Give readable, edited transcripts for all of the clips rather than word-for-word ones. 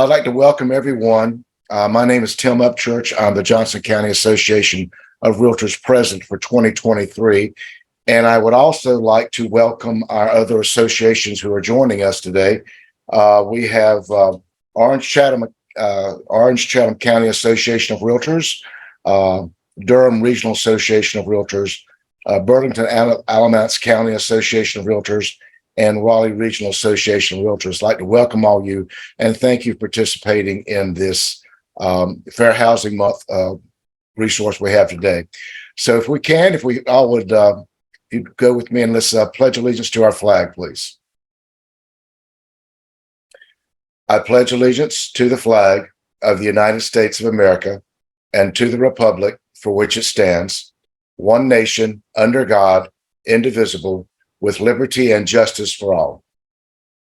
I'd like to welcome everyone. My name is Tim Upchurch. I'm the Johnson County Association of Realtors President for 2023. And I would also like to welcome our other associations who are joining us today. We have Orange Chatham County Association of Realtors, Durham Regional Association of Realtors, Burlington Alamance County Association of Realtors, and Raleigh Regional Association of Realtors. I'd like to welcome all you and thank you for participating in this Fair Housing Month resource we have today. So if we all would, if you'd go with me and let's pledge allegiance to our flag, please. I pledge allegiance to the flag of the United States of America and to the republic for which it stands, one nation, under God, indivisible, with liberty and justice for all.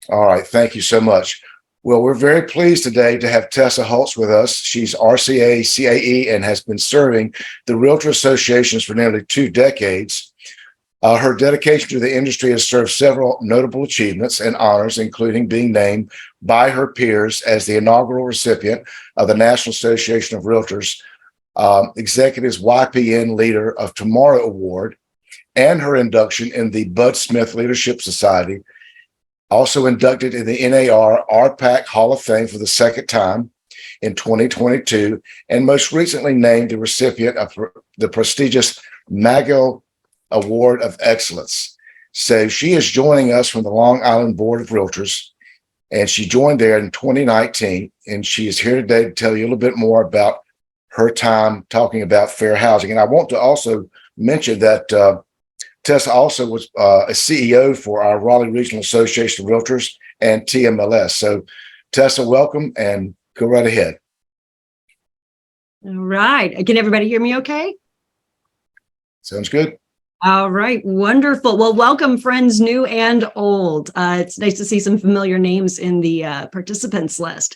All right, thank you so much. Well, we're very pleased today to have Tessa Holtz with us. She's RCA, CAE, and has been serving the Realtor Associations for nearly 2 decades. Her dedication to the industry has served several notable achievements and honors, including being named by her peers as the inaugural recipient of the National Association of Realtors Executives YPN Leader of Tomorrow Award, and her induction in the Bud Smith Leadership Society, also inducted in the NAR RPAC Hall of Fame for the second time in 2022, and most recently named the recipient of the prestigious MAGO Award of Excellence. So she is joining us from the Long Island Board of Realtors, and she joined there in 2019, and she is here today to tell you a little bit more about her time talking about fair housing. And I want to also mention that Tessa also was a CEO for our Raleigh Regional Association of Realtors and TMLS. So Tessa, welcome and go right ahead. All right. Can everybody hear me okay? Sounds good. All right. Wonderful. Well, welcome, friends new and old. It's nice to see some familiar names in the participants list.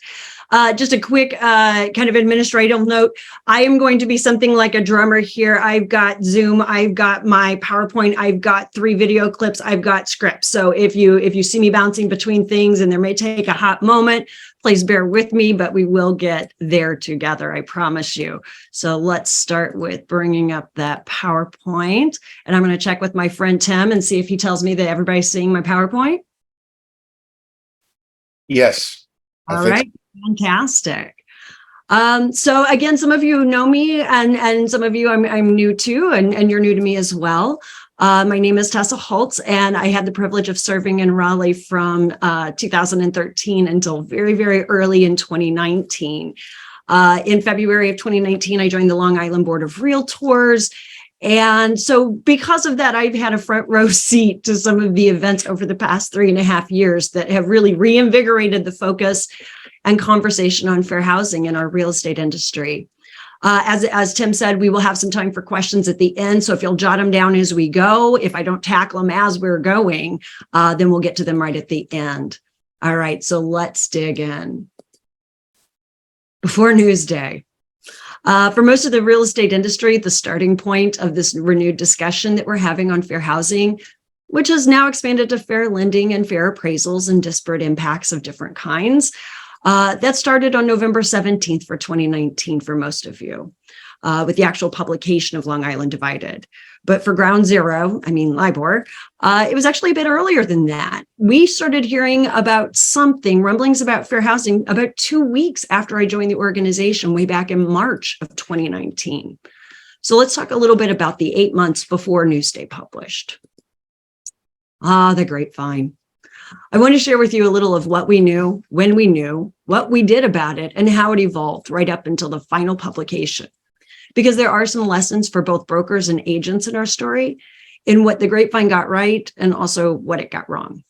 Just a quick kind of administrative note. I am going to be something like a drummer here. I've got Zoom, I've got my PowerPoint, I've got 3 video clips, I've got scripts. So if you see me bouncing between things and there may take a hot moment, please bear with me, but we will get there together, I promise you. So let's start with bringing up that PowerPoint. And I'm going to check with my friend Tim and see if he tells me that everybody's seeing my PowerPoint. Yes. All right. Fantastic. So again, some of you know me and some of you I'm new to, and you're new to me as well. My name is Tessa Holtz, and I had the privilege of serving in Raleigh from 2013 until very, very early in 2019. In February of 2019, I joined the Long Island Board of Realtors. And so because of that, I've had a front row seat to some of the events over the past 3.5 years that have really reinvigorated the focus and conversation on fair housing in our real estate industry. As Tim said, we will have some time for questions at the end. So if you'll jot them down as we go, if I don't tackle them as we're going, then we'll get to them right at the end. All right, so let's dig in. Before Newsday. For most of the real estate industry, the starting point of this renewed discussion that we're having on fair housing, which has now expanded to fair lending and fair appraisals and disparate impacts of different kinds, that started on November 17th for 2019 for most of you, with the actual publication of Long Island Divided. But for ground zero, LIBOR, it was actually a bit earlier than that. We started hearing about rumblings about fair housing about 2 weeks after I joined the organization way back in March of 2019. So let's talk a little bit about the 8 months before Newsday published. The grapevine. I want to share with you a little of what we knew, when we knew, what we did about it, and how it evolved right up until the final publication. Because there are some lessons for both brokers and agents in our story, in what the grapevine got right and also what it got wrong.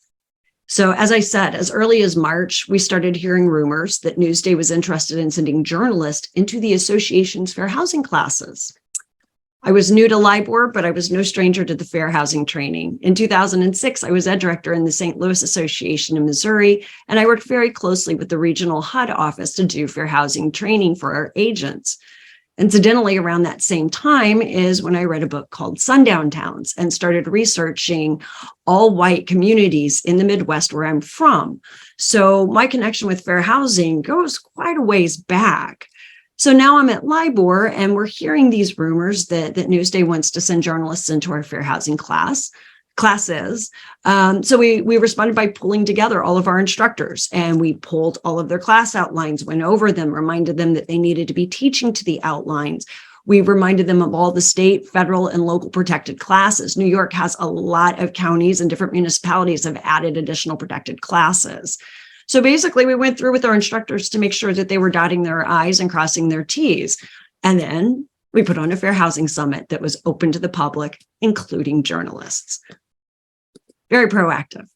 So as I said, as early as March, we started hearing rumors that Newsday was interested in sending journalists into the association's fair housing classes. I was new to LIBOR, but I was no stranger to the fair housing training. In 2006, I was ed director in the St. Louis Association in Missouri, and I worked very closely with the regional HUD office to do fair housing training for our agents. Incidentally, around that same time is when I read a book called Sundown Towns and started researching all white communities in the Midwest where I'm from. So my connection with fair housing goes quite a ways back. So now I'm at LIBOR and we're hearing these rumors that Newsday wants to send journalists into our fair housing classes. So we responded by pulling together all of our instructors, and we pulled all of their class outlines, went over them, reminded them that they needed to be teaching to the outlines. We reminded them of all the state, federal, and local protected classes. New York has a lot of counties, and different municipalities have added additional protected classes. So basically, we went through with our instructors to make sure that they were dotting their I's and crossing their T's. And then we put on a fair housing summit that was open to the public, including journalists. Very proactive.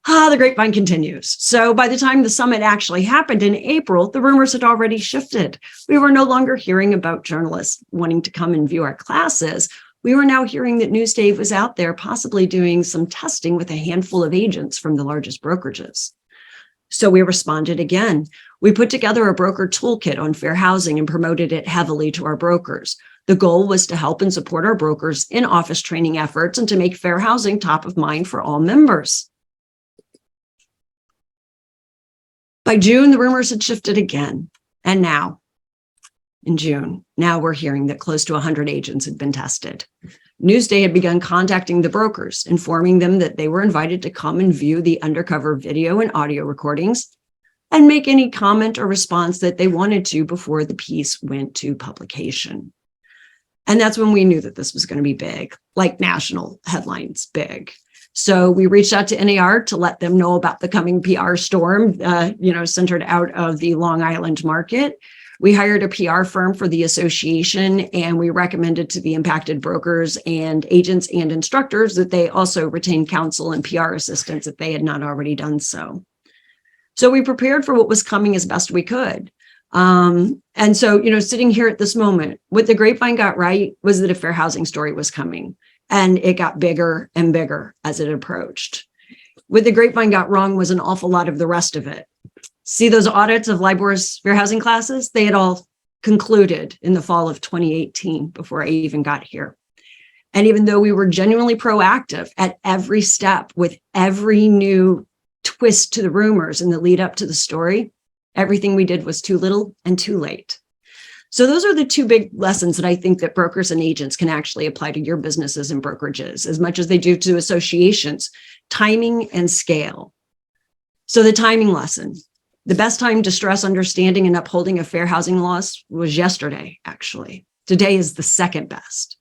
The grapevine continues. So by the time the summit actually happened in April, the rumors had already shifted. We were no longer hearing about journalists wanting to come and view our classes. We were now hearing that Newsday was out there possibly doing some testing with a handful of agents from the largest brokerages. So we responded again. We put together a broker toolkit on fair housing and promoted it heavily to our brokers. The goal was to help and support our brokers in office training efforts and to make fair housing top of mind for all members. By June, the rumors had shifted again. And now, in June, now we're hearing that close to 100 agents had been tested. Newsday had begun contacting the brokers, informing them that they were invited to come and view the undercover video and audio recordings and make any comment or response that they wanted to before the piece went to publication. And that's when we knew that this was going to be big, like national headlines big. So we reached out to NAR to let them know about the coming PR storm, centered out of the Long Island market. We hired a PR firm for the association, and we recommended to the impacted brokers and agents and instructors that they also retain counsel and PR assistance if they had not already done so. So we prepared for what was coming as best we could. And so, sitting here at this moment, what the grapevine got right was that a fair housing story was coming, and it got bigger and bigger as it approached. What the grapevine got wrong was an awful lot of the rest of it. See those audits of LIBOR's fair housing classes? They had all concluded in the fall of 2018 before I even got here. And even though we were genuinely proactive at every step with every new twist to the rumors in the lead up to the story, everything we did was too little and too late. So those are the two big lessons that I think that brokers and agents can actually apply to your businesses and brokerages as much as they do to associations: timing and scale. So the timing lesson: the best time to stress understanding and upholding of fair housing laws was yesterday, actually. Today is the second best.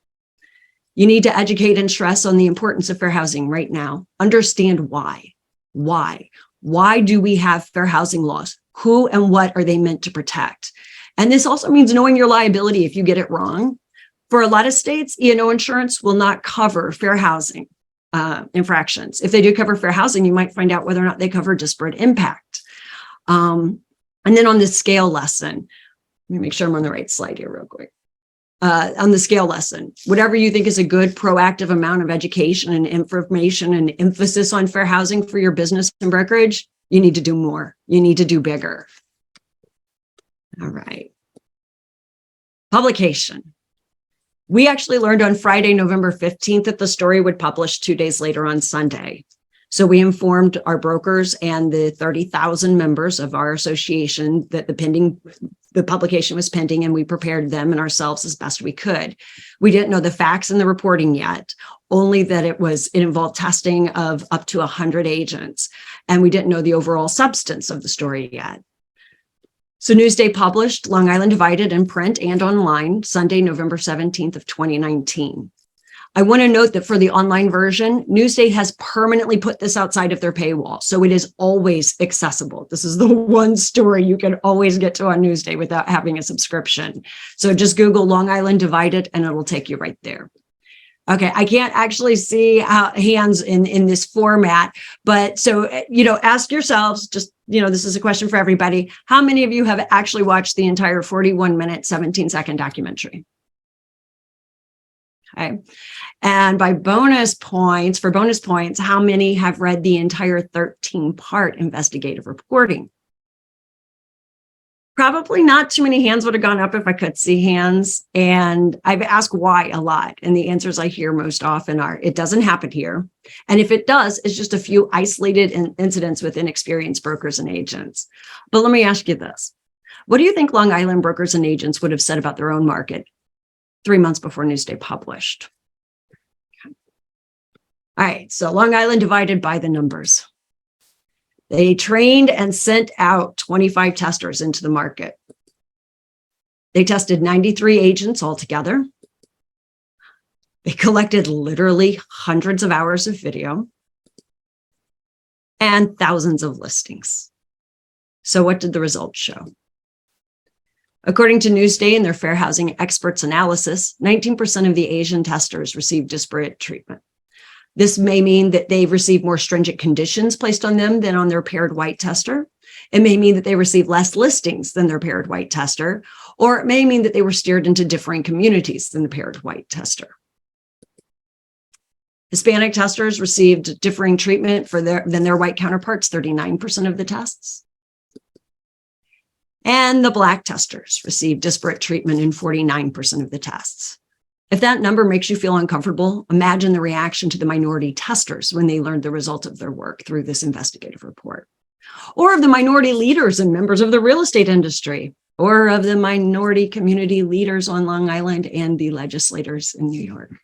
You need to educate and stress on the importance of fair housing right now. Understand why. Why do we have fair housing laws? Who and what are they meant to protect? And this also means knowing your liability if you get it wrong. For a lot of states, E&O insurance will not cover fair housing infractions. If they do cover fair housing, you might find out whether or not they cover disparate impact. And then on the scale lesson, let me make sure I'm on the right slide here real quick. On the scale lesson, whatever you think is a good proactive amount of education and information and emphasis on fair housing for your business and brokerage, you need to do more. You need to do bigger. All right. Publication. We actually learned on Friday, November 15th, that the story would publish 2 days later on Sunday. So we informed our brokers and the 30,000 members of our association that the publication was pending, and we prepared them and ourselves as best we could. We didn't know the facts and the reporting yet, only that it involved testing of up to 100 agents, and we didn't know the overall substance of the story yet. So Newsday published Long Island Divided in print and online Sunday, November 17th of 2019. I want to note that for the online version, Newsday has permanently put this outside of their paywall, so it is always accessible. This is the one story you can always get to on Newsday without having a subscription. So just Google Long Island Divided and it'll take you right there. Okay, I can't actually see hands in this format, but so, ask yourselves, this is a question for everybody. How many of you have actually watched the entire 41-minute, 17-second documentary? Okay. And for bonus points, how many have read the entire 13-part investigative reporting? Probably not too many hands would have gone up if I could see hands. And I've asked why a lot. And the answers I hear most often are, it doesn't happen here. And if it does, it's just a few isolated incidents with inexperienced brokers and agents. But let me ask you this. What do you think Long Island brokers and agents would have said about their own market 3 months before Newsday published? Okay. All right, so Long Island divided by the numbers. They trained and sent out 25 testers into the market. They tested 93 agents altogether. They collected literally hundreds of hours of video and thousands of listings. So what did the results show? According to Newsday and their fair housing experts analysis, 19% of the Asian testers received disparate treatment. This may mean that they've received more stringent conditions placed on them than on their paired white tester. It may mean that they received less listings than their paired white tester, or it may mean that they were steered into differing communities than the paired white tester. Hispanic testers received differing treatment than their white counterparts, 39% of the tests. And the Black testers received disparate treatment in 49% of the tests. If that number makes you feel uncomfortable, imagine the reaction to the minority testers when they learned the result of their work through this investigative report, or of the minority leaders and members of the real estate industry, or of the minority community leaders on Long Island and the legislators in New York.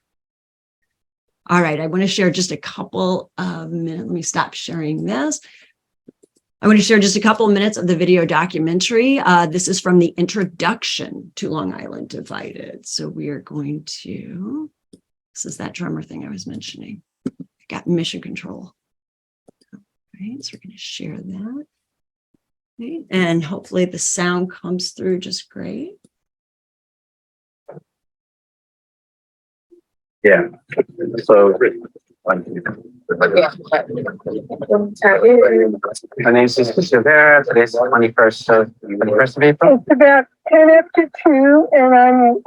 All right, I want to share just a couple of minutes. Let me stop sharing this. I want to share just a couple of minutes of the video documentary. This is from the introduction to Long Island Divided. So we are going to, this is that drummer thing I was mentioning. I got mission control. All right, so we're going to share that. Okay, and hopefully the sound comes through just great. Yeah. So my name is Rivera. Today's 21st of April. It's about 10 after 2, and I'm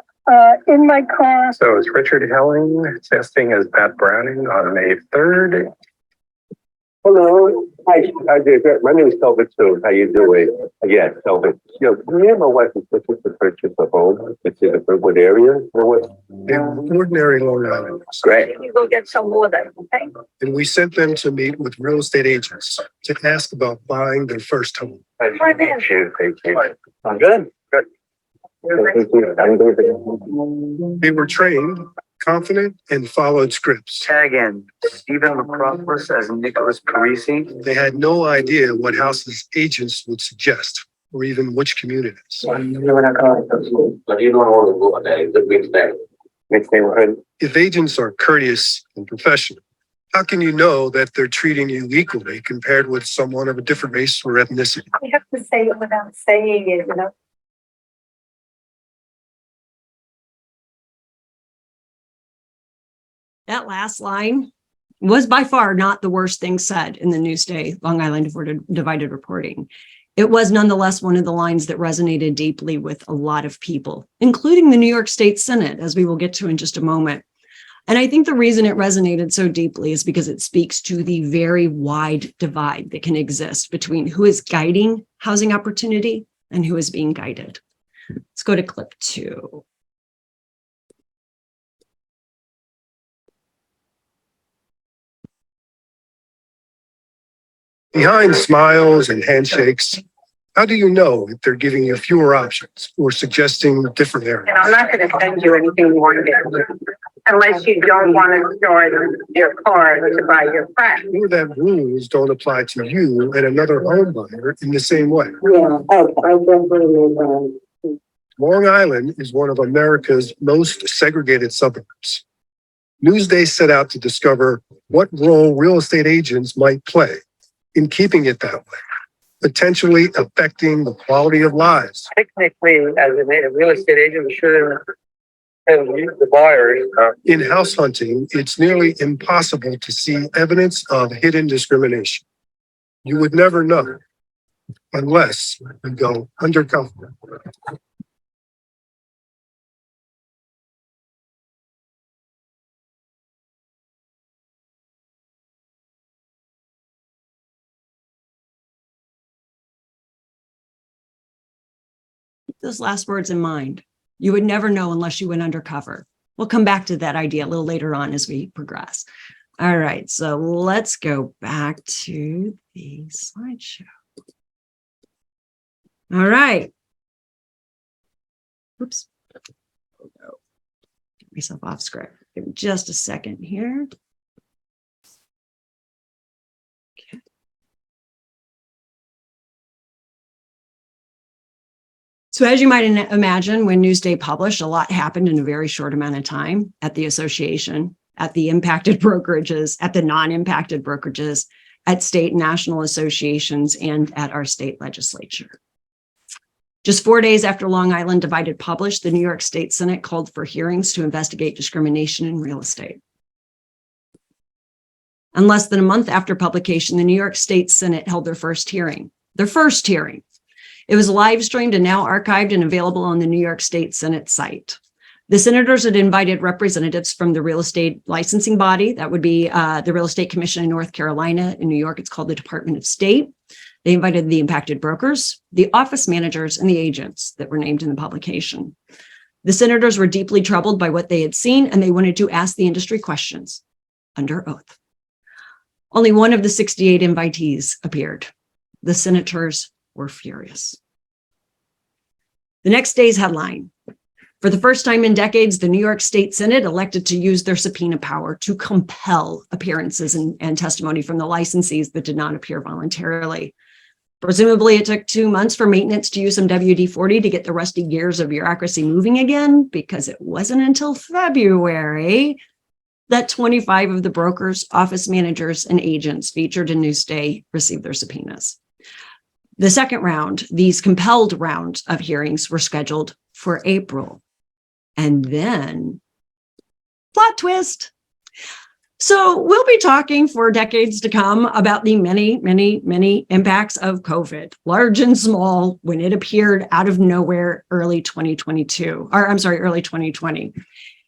in my car. So it's Richard Helling testing as Pat Browning on May 3rd. Hello. Hi, my name is Kelvin Stone. How you doing? Yeah, Kelvin. You know, me and my wife is looking to purchase a home. It's in a Brentwood area. Or what? In ordinary Long Island. Great. You go get some water, okay? And we sent them to meet with real estate agents to ask about buying their first home. Thank you. I'm good. Good. They were trained, confident, and followed scripts. Tag in Stephen McCrophus as Nicholas Parisi. They had no idea what houses agents would suggest, or even which communities. But you don't want to go there. It's a big thing. Next neighborhood. If agents are courteous and professional, how can you know that they're treating you equally compared with someone of a different race or ethnicity? You have to say it without saying it, you know? That last line was by far not the worst thing said in the Newsday Long Island Divided reporting. It was nonetheless one of the lines that resonated deeply with a lot of people, including the New York State Senate, as we will get to in just a moment. And I think the reason it resonated so deeply is because it speaks to the very wide divide that can exist between who is guiding housing opportunity and who is being guided. Let's go to clip 2. Behind smiles and handshakes, how do you know if they're giving you fewer options or suggesting different areas? And I'm not going to send you anything you want to get, unless you don't want to start your car to buy your friend. Or that rules don't apply to you and another home buyer in the same way. Yeah, I definitely. Long Island is one of America's most segregated suburbs. Newsday set out to discover what role real estate agents might play in keeping it that way, potentially affecting the quality of lives. Technically, as a real estate agent, we should have used the buyers. In house hunting, it's nearly impossible to see evidence of hidden discrimination. You would never know unless you go undercover. those last words in mind. You would never know unless you went undercover. We'll come back to that idea a little later on as we progress. All right, so let's go back to the slideshow. All right. Oops. Oh, no. Get myself off script. Give me just a second here. Okay. So as you might imagine, when Newsday published, a lot happened in a very short amount of time at the association, at the impacted brokerages, at the non-impacted brokerages, at state and national associations, and at our state legislature. Just 4 days after Long Island Divided published, the New York State Senate called for hearings to investigate discrimination in real estate. And less than a month after publication, the New York State Senate held their first hearing. It was live streamed and now archived and available on the New York State Senate site. The senators had invited representatives from the real estate licensing body. That would be the Real Estate Commission in North Carolina. In New York, it's called the Department of State. They invited the impacted brokers, the office managers, and the agents that were named in the publication. The senators were deeply troubled by what they had seen, and they wanted to ask the industry questions under oath. Only one of the 68 invitees appeared. The senators were furious. The next day's headline: for the first time in decades, the New York State Senate elected to use their subpoena power to compel appearances and testimony from the licensees that did not appear voluntarily. Presumably, it took 2 months for maintenance to use some WD-40 to get the rusty gears of bureaucracy moving again, because it wasn't until February that 25 of the brokers, office managers, and agents featured in Newsday received their subpoenas. The second round, these compelled rounds of hearings, were scheduled for April. And then, plot twist. So we'll be talking for decades to come about the many, many, many impacts of COVID, large and small, when it appeared out of nowhere early 2020.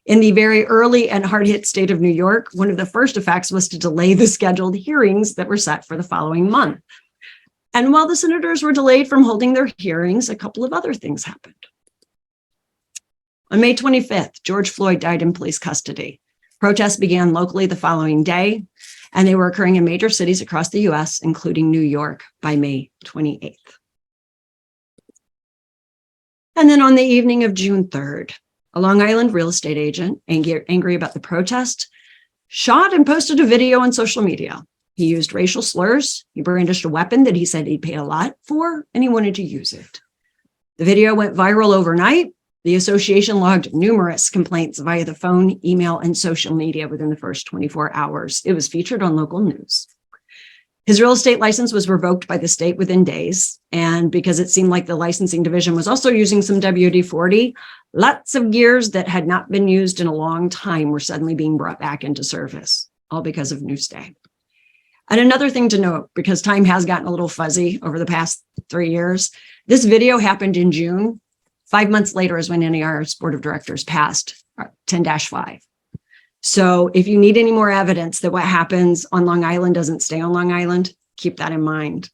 In the very early and hard-hit state of New York, one of the first effects was to delay the scheduled hearings that were set for the following month. And while the senators were delayed from holding their hearings, a couple of other things happened. On May 25th, George Floyd died in police custody. Protests began locally the following day, and they were occurring in major cities across the US, including New York, by May 28th. And then on the evening of June 3rd, a Long Island real estate agent, angry about the protest, shot and posted a video on social media. He used racial slurs, he brandished a weapon that he said he'd pay a lot for, and he wanted to use it. The video went viral overnight. The association logged numerous complaints via the phone, email, and social media within the first 24 hours. It was featured on local news. His real estate license was revoked by the state within days. And because it seemed like the licensing division was also using some WD-40, lots of gears that had not been used in a long time were suddenly being brought back into service, all because of Newsday. And another thing to note, because time has gotten a little fuzzy over the past 3 years, this video happened in June. 5 months later is when NAR's board of directors passed 10-5. So if you need any more evidence that what happens on Long Island doesn't stay on Long Island, keep that in mind.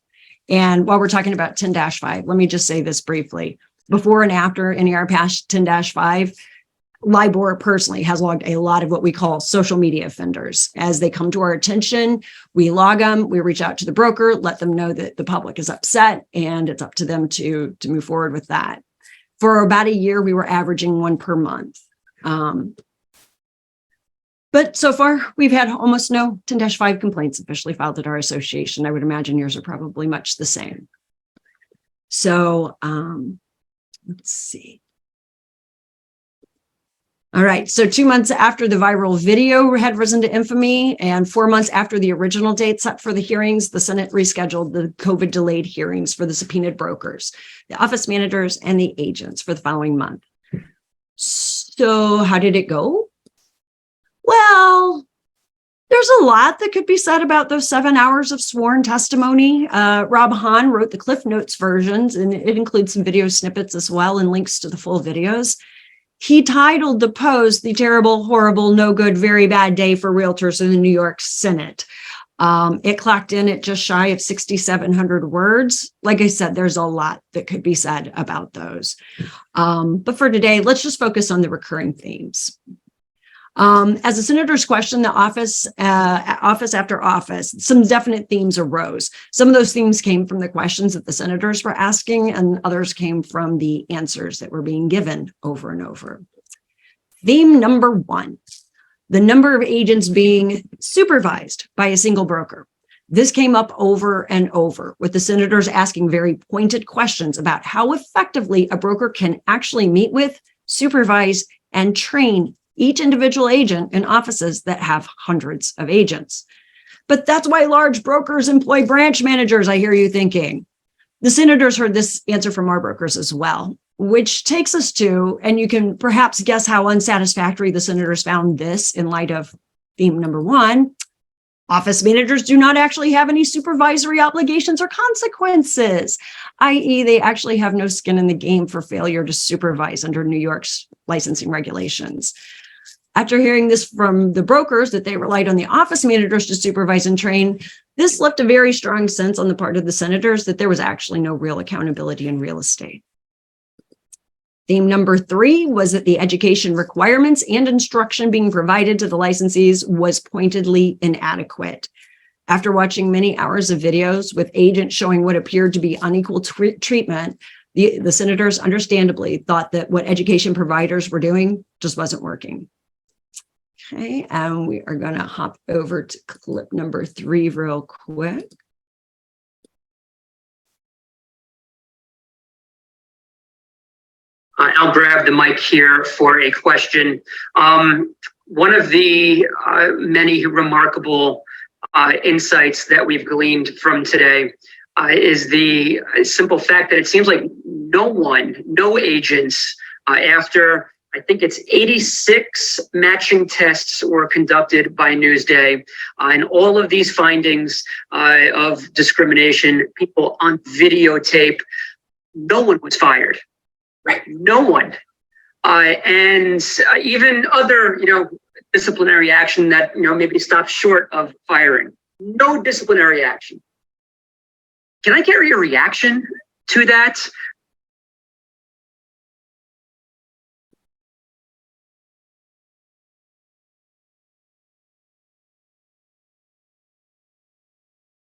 And while we're talking about 10-5, let me just say this briefly. Before and after NAR passed 10-5, LIBOR personally has logged a lot of what we call social media offenders. As they come to our attention, we log them, we reach out to the broker, let them know that the public is upset, and it's up to them to move forward with that. For about a year, we were averaging one per month. But so far, we've had almost no 10-5 complaints officially filed at our association. I would imagine yours are probably much the same. So let's see. All right, so 2 months after the viral video had risen to infamy and 4 months after the original date set for the hearings, the Senate rescheduled the COVID delayed hearings for the subpoenaed brokers, the office managers, and the agents for the following month. So how did it go? Well, there's a lot that could be said about those 7 hours of sworn testimony. Rob Hahn wrote the Cliff Notes versions, and it includes some video snippets as well and links to the full videos. He titled the post, "The Terrible, Horrible, No Good, Very Bad Day for Realtors in the New York Senate." It clocked in at just shy of 6,700 words. Like I said, there's a lot that could be said about those. But for today, let's just focus on the recurring themes. As the senators questioned the office after office, some definite themes arose. Some of those themes came from the questions that the senators were asking, and others came from the answers that were being given over and over. Theme number one, the number of agents being supervised by a single broker. This came up over and over, with the senators asking very pointed questions about how effectively a broker can actually meet with, supervise, and train each individual agent in offices that have hundreds of agents. But that's why large brokers employ branch managers, I hear you thinking. The senators heard this answer from our brokers as well, which takes us to, and you can perhaps guess how unsatisfactory the senators found this in light of theme number one. Office managers do not actually have any supervisory obligations or consequences, i.e. they actually have no skin in the game for failure to supervise under New York's licensing regulations. After hearing this from the brokers that they relied on the office managers to supervise and train, this left a very strong sense on the part of the senators that there was actually no real accountability in real estate. Theme number three was that the education requirements and instruction being provided to the licensees was pointedly inadequate. After watching many hours of videos with agents showing what appeared to be unequal treatment, the senators understandably thought that what education providers were doing just wasn't working. Okay, and we are going to hop over to clip number three real quick. I'll grab the mic here for a question. One of the many remarkable insights that we've gleaned from today is the simple fact that it seems like no agents, after I think it's 86 matching tests were conducted by Newsday, and all of these findings of discrimination, people on videotape, no one was fired. Right, no one, and even other, disciplinary action that maybe stopped short of firing. No disciplinary action. Can I get your reaction to that?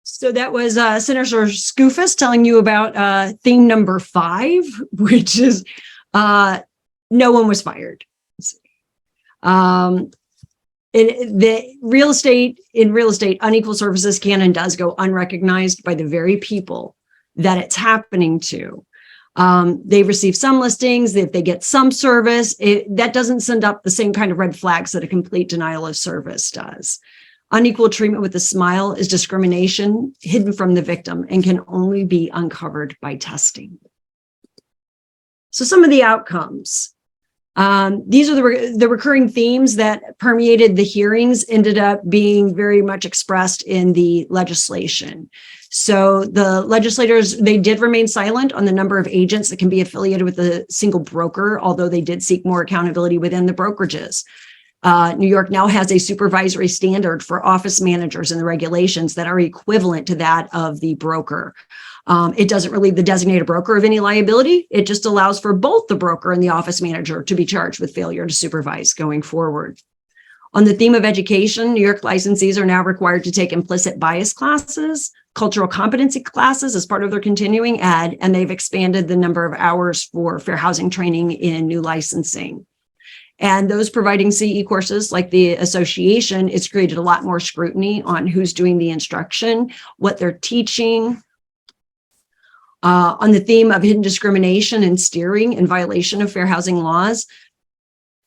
So that was Senator Skoufis telling you about theme number 5, which is no one was fired. In real estate, unequal services can and does go unrecognized by the very people that it's happening to. They receive some listings, if they get some service, that doesn't send up the same kind of red flags that a complete denial of service does. Unequal treatment with a smile is discrimination hidden from the victim and can only be uncovered by testing. So some of the outcomes. These are the recurring themes that permeated the hearings, ended up being very much expressed in the legislation. So the legislators, they did remain silent on the number of agents that can be affiliated with a single broker, although they did seek more accountability within the brokerages. New York now has a supervisory standard for office managers and the regulations that are equivalent to that of the broker. It doesn't relieve the designated broker of any liability. It just allows for both the broker and the office manager to be charged with failure to supervise going forward. On the theme of education, New York licensees are now required to take implicit bias classes, cultural competency classes as part of their continuing ed, and they've expanded the number of hours for fair housing training in new licensing. And those providing CE courses like the association, it's created a lot more scrutiny on who's doing the instruction, what they're teaching. On the theme of hidden discrimination and steering in violation of fair housing laws,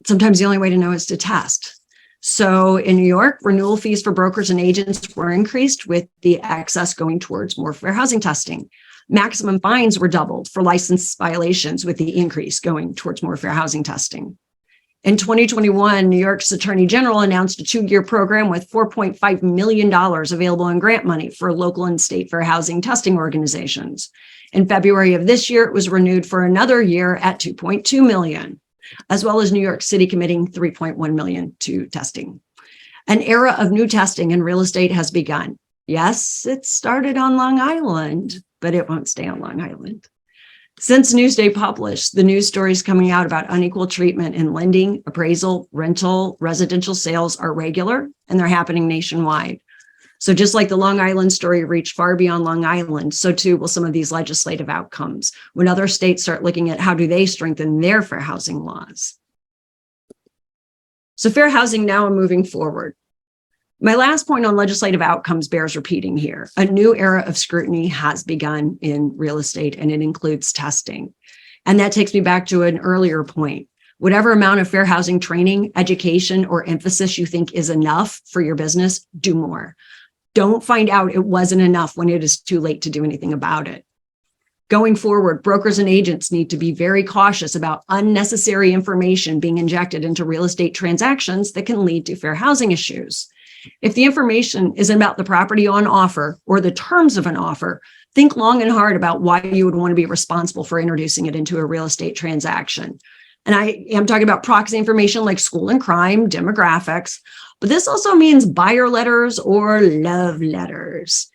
sometimes the only way to know is to test. So in New York, renewal fees for brokers and agents were increased, with the excess going towards more fair housing testing. Maximum fines were doubled for license violations, with the increase going towards more fair housing testing. In 2021, New York's Attorney General announced a 2-year program with $4.5 million available in grant money for local and state fair housing testing organizations. In February of this year, it was renewed for another year at $2.2 million, as well as New York City committing $3.1 million to testing. An era of new testing in real estate has begun. Yes, it started on Long Island, but it won't stay on Long Island. Since Newsday published, the news stories coming out about unequal treatment in lending, appraisal, rental, residential sales are regular, and they're happening nationwide. So just like the Long Island story reached far beyond Long Island, so too will some of these legislative outcomes when other states start looking at how do they strengthen their fair housing laws. So fair housing now and moving forward. My last point on legislative outcomes bears repeating here. A new era of scrutiny has begun in real estate, and it includes testing. And that takes me back to an earlier point. Whatever amount of fair housing training, education, or emphasis you think is enough for your business, do more. Don't find out it wasn't enough when it is too late to do anything about it. Going forward, brokers and agents need to be very cautious about unnecessary information being injected into real estate transactions that can lead to fair housing issues. If the information is about the property on offer or the terms of an offer, think long and hard about why you would want to be responsible for introducing it into a real estate transaction. And I am talking about proxy information like school and crime, demographics, but this also means buyer letters or love letters.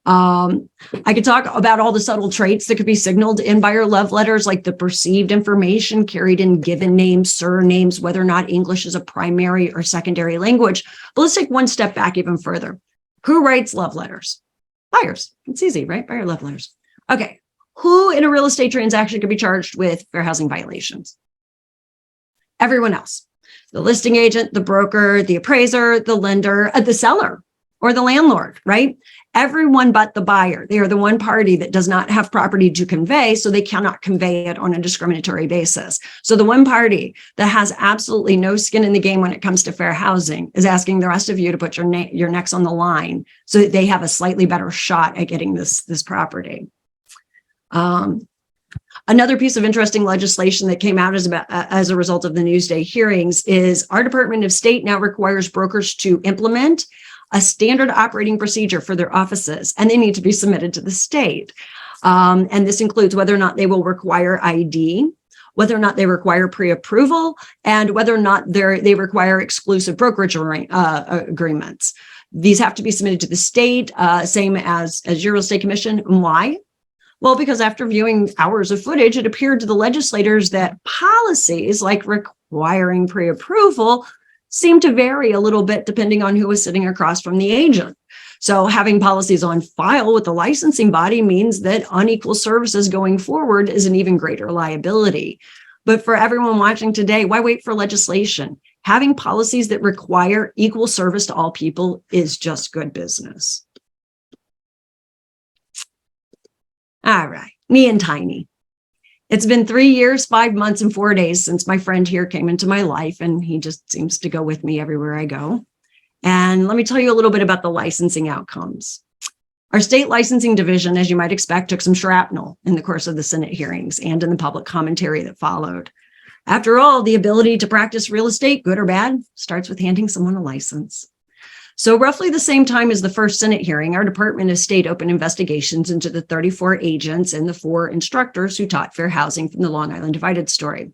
I could talk about all the subtle traits that could be signaled in buyer love letters, like the perceived information carried in given names, surnames, whether or not English is a primary or secondary language. But let's take one step back even further. Who writes love letters? Buyers. It's easy, right? Buyer love letters. Okay. Who in a real estate transaction could be charged with fair housing violations? Everyone else. The listing agent, the broker, the appraiser, the lender, the seller, or the landlord, right? Everyone but the buyer. They are the one party that does not have property to convey, so they cannot convey it on a discriminatory basis. So the one party that has absolutely no skin in the game when it comes to fair housing is asking the rest of you to put your necks on the line so that they have a slightly better shot at getting this property. Another piece of interesting legislation that came out as a result of the Newsday hearings is our Department of State now requires brokers to implement a standard operating procedure for their offices, and they need to be submitted to the state. And this includes whether or not they will require ID, whether or not they require pre-approval, and whether or not they require exclusive brokerage agreements. These have to be submitted to the state, same as your real estate commission. Why? Well, because after viewing hours of footage, it appeared to the legislators that policies like requiring pre-approval seem to vary a little bit depending on who was sitting across from the agent. So having policies on file with the licensing body means that unequal services going forward is an even greater liability. But for everyone watching today, why wait for legislation? Having policies that require equal service to all people is just good business. All right, me and Tiny. It's been 3 years, 5 months, and 4 days since my friend here came into my life, and he just seems to go with me everywhere I go. And let me tell you a little bit about the licensing outcomes. Our state licensing division, as you might expect, took some shrapnel in the course of the Senate hearings and in the public commentary that followed. After all, the ability to practice real estate, good or bad, starts with handing someone a license. So roughly the same time as the first Senate hearing, our Department of State opened investigations into the 34 agents and the 4 instructors who taught fair housing from the Long Island Divided story.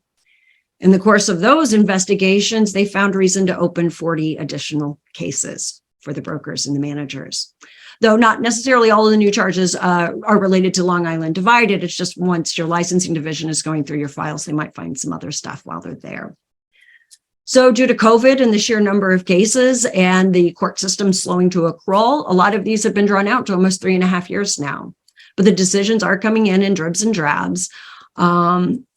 In the course of those investigations, they found reason to open 40 additional cases for the brokers and the managers. Though not necessarily all of the new charges are related to Long Island Divided, it's just once your licensing division is going through your files, they might find some other stuff while they're there. So due to COVID and the sheer number of cases and the court system slowing to a crawl, a lot of these have been drawn out to almost 3.5 years now. But the decisions are coming in dribs and drabs. On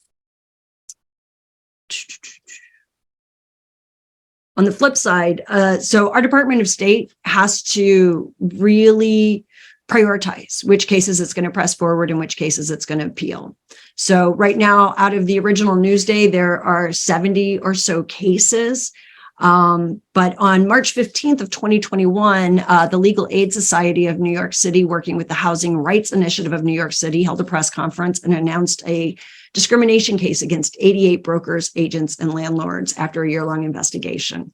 the flip side, so our Department of State has to really prioritize which cases it's going to press forward and which cases it's going to appeal. So right now, out of the original Newsday, there are 70 or so cases. But on March 15th of 2021, the Legal Aid Society of New York City, working with the Housing Rights Initiative of New York City, held a press conference and announced a discrimination case against 88 brokers, agents, and landlords after a year-long investigation.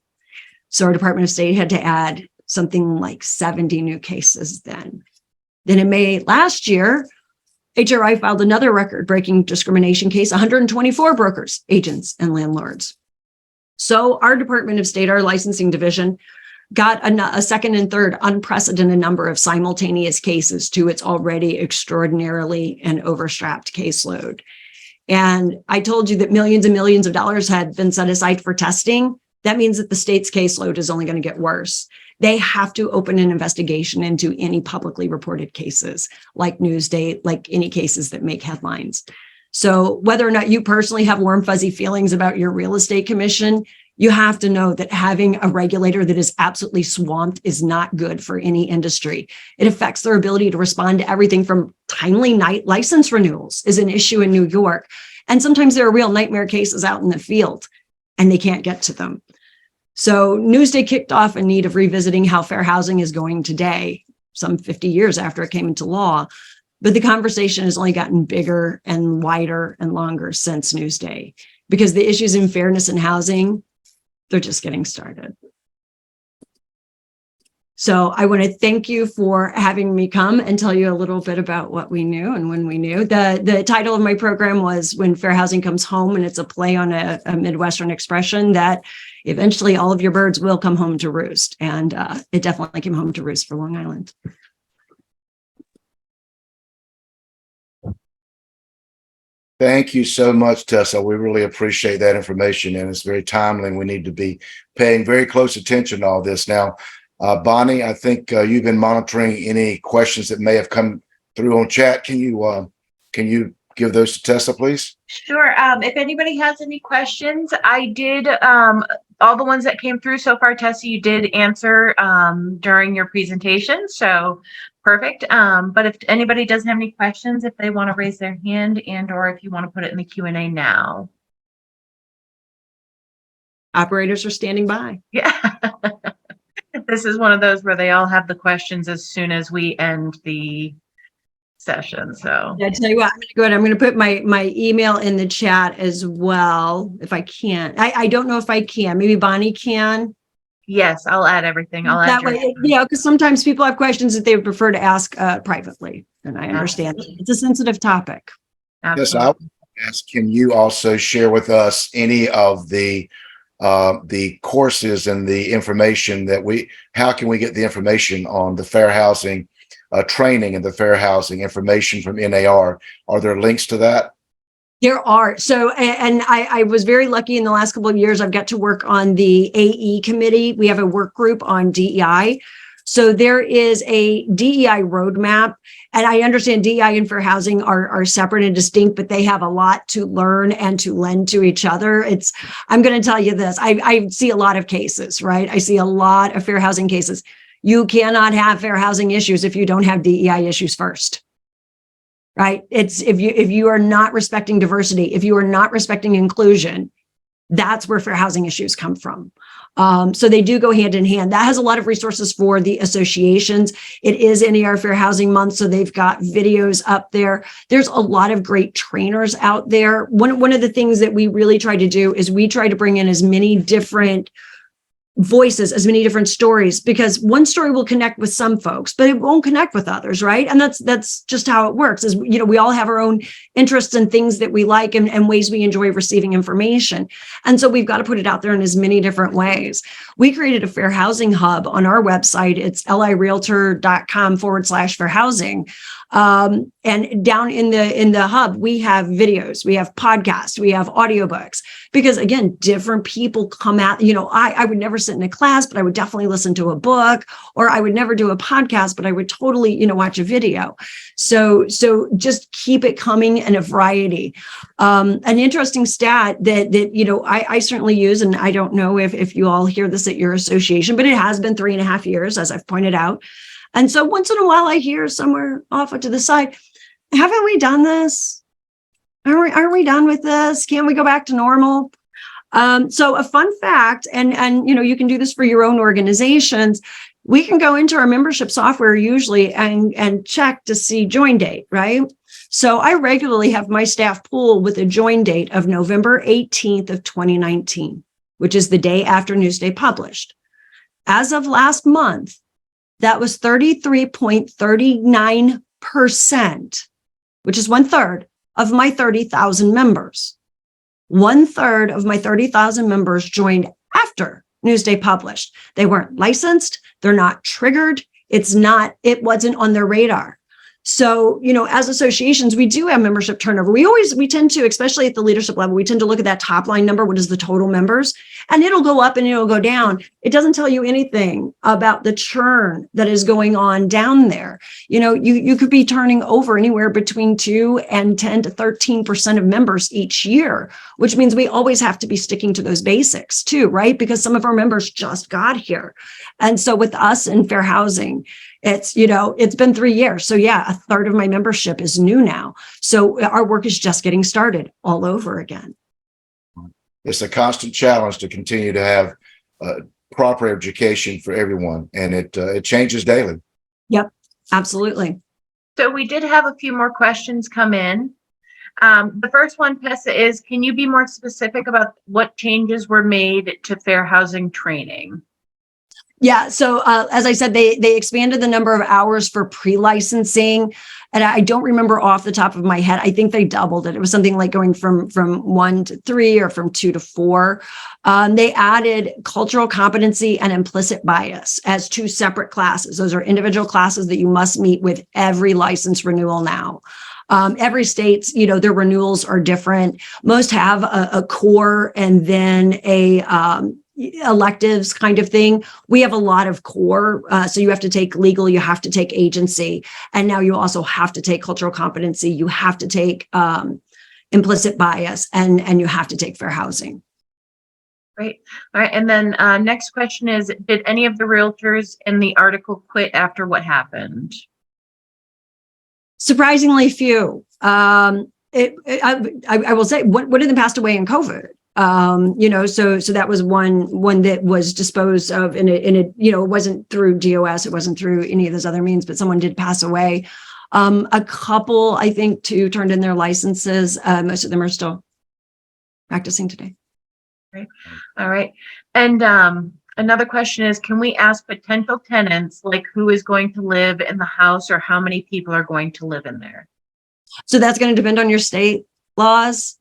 So our Department of State had to add something like 70 new cases then. Then in May last year, HRI filed another record-breaking discrimination case, 124 brokers, agents, and landlords. So our Department of State, our licensing division, got a second and third unprecedented number of simultaneous cases to its already extraordinarily and overstrapped caseload. And I told you that millions and millions of dollars had been set aside for testing. That means that the state's caseload is only going to get worse. They have to open an investigation into any publicly reported cases, like Newsday, like any cases that make headlines. So whether or not you personally have warm, fuzzy feelings about your real estate commission, you have to know that having a regulator that is absolutely swamped is not good for any industry. It affects their ability to respond to everything from timely license renewals is an issue in New York. And sometimes there are real nightmare cases out in the field and they can't get to them. So Newsday kicked off a need of revisiting how fair housing is going today, some 50 years after it came into law. But the conversation has only gotten bigger and wider and longer since Newsday, because the issues in fairness in housing, they're just getting started. So I want to thank you for having me come and tell you a little bit about what we knew and when we knew. The title of my program was When Fair Housing Comes Home, and it's a play on a Midwestern expression that eventually all of your birds will come home to roost. And it definitely came home to roost for Long Island. Thank you so much, Tessa. We really appreciate that information, and it's very timely. We need to be paying very close attention to all this. Now, Bonnie, I think you've been monitoring any questions that may have come through on chat. Can you give those to Tessa, please? Sure. If anybody has any questions, I did all the ones that came through so far, Tessa, you did answer during your presentation. So perfect. But if anybody doesn't have any questions, if they want to raise their hand and or if you want to put it in the Q&A now. Operators are standing by. Yeah. This is one of those where they all have the questions as soon as we end the session. So Yeah, I tell you what, I'm going to go ahead. I'm going to put my email in the chat as well, if I can. I don't know if I can. Maybe Bonnie can. yes, I'll add everything. I'll add That way, because sometimes people have questions that they would prefer to ask privately, and I understand it's a sensitive topic. Yes, I would ask, can you also share with us any of the courses and the information that how can we get the information on the fair housing training and the fair housing information from NAR? Are there links to that? There are. So, and I was very lucky in the last couple of years, I've got to work on the AE committee. We have a work group on DEI. So there is a DEI roadmap, and I understand DEI and fair housing are separate and distinct, but they have a lot to learn and to lend to each other. I'm going to tell you this, I see a lot of cases, right? I see a lot of fair housing cases. You cannot have fair housing issues if you don't have DEI issues first. Right? It's if you are not respecting diversity, if you are not respecting inclusion, that's where fair housing issues come from. So they do go hand in hand. That has a lot of resources for the associations. It is NAR Fair Housing Month, so they've got videos up there. There's a lot of great trainers out there. One of the things that we really try to do is we try to bring in as many different voices, as many different stories, because one story will connect with some folks, but it won't connect with others, right? And that's just how it works. Is, you know, we all have our own interests and things that we like and ways we enjoy receiving information. And so we've got to put it out there in as many different ways. We created a fair housing hub on our website. It's lirealtor.com/fair housing. And down in the hub, we have videos, we have podcasts, we have audiobooks, because again, different people come out, I would never sit in a class, but I would definitely listen to a book, or I would never do a podcast, but I would totally, watch a video. So just keep it coming in a variety. An interesting stat that I certainly use, and I don't know if you all hear this at your association, but it has been 3.5 years, as I've pointed out. And so once in a while, I hear somewhere off to the side, haven't we done this? Aren't we done with this? Can't we go back to normal? So a fun fact, and you can do this for your own organizations. We can go into our membership software usually and check to see join date, right? So I regularly have my staff pool with a join date of November 18th of 2019, which is the day after Newsday published. As of last month, that was 33.39%, which is 1/3 of my 30,000 members. 1/3 of my 30,000 members joined after Newsday published. They weren't licensed. They're not triggered. It wasn't on their radar. So, as associations, we do have membership turnover. We tend to, especially at the leadership level, we tend to look at that top line number. What is the total members? And it'll go up and it'll go down. It doesn't tell you anything about the churn that is going on down there. You could be turning over anywhere between 2 and 10 to 13% of members each year, which means we always have to be sticking to those basics too, right? Because some of our members just got here. And so with us in fair housing, it's been 3 years. So yeah, a third of my membership is new now. So our work is just getting started all over again. It's a constant challenge to continue to have proper education for everyone. And it changes daily. Yep, absolutely. So we did have a few more questions come in. The first one, Tessa, is can you be more specific about what changes were made to fair housing training? Yeah. So as I said, they expanded the number of hours for pre-licensing. And I don't remember off the top of my head. I think they doubled it. It was something like going from 1 to 3 or from 2 to 4. They added cultural competency and implicit bias as 2 separate classes. Those are individual classes that you must meet with every license renewal now. Every state's, their renewals are different. Most have a core and then electives kind of thing. We have a lot of core. So you have to take legal, you have to take agency, and now you also have to take cultural competency. You have to take implicit bias and you have to take fair housing. Great. All right. And then next question is, did any of the realtors in the article quit after what happened? Surprisingly few. I will say one of them passed away in COVID. So that was one that was disposed of and it wasn't through DOS, it wasn't through any of those other means, but someone did pass away. A couple, I think, 2 turned in their licenses. Most of them are still practicing today. Great. All right. And another question is, can we ask potential tenants, like who is going to live in the house or how many people are going to live in there? So that's going to depend on your state laws.